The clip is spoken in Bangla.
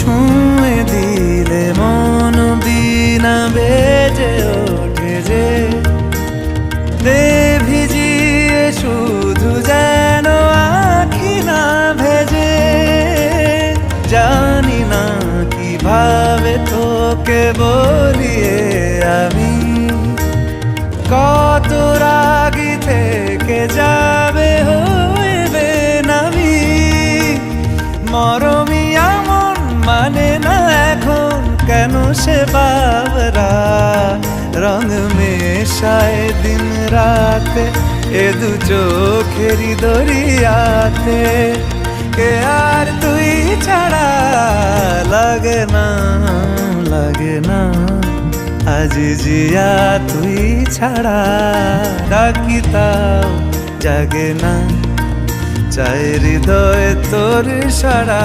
ছুঁয়ে দিলে মন বিনা বেজে ওঠে যে দে ভিজিয়ে শুধু যেন আখি না ভেজে। জানি না কিভাবে তোকে বলিয়ে আমি কত রাগি থেকে যাবে হইবে নামি। মরমি এমন মানে না এখন কেন সে বাবরা রং মেশায় দিন রাতে এ দু চোখেরি দরিয়াতে। কে আর তুই ছাড়া লাগে না লাগে না আজ জিয়া তুই ছাড়া ডাকি তাও জাগে না চাই হৃদয় তোর সারা।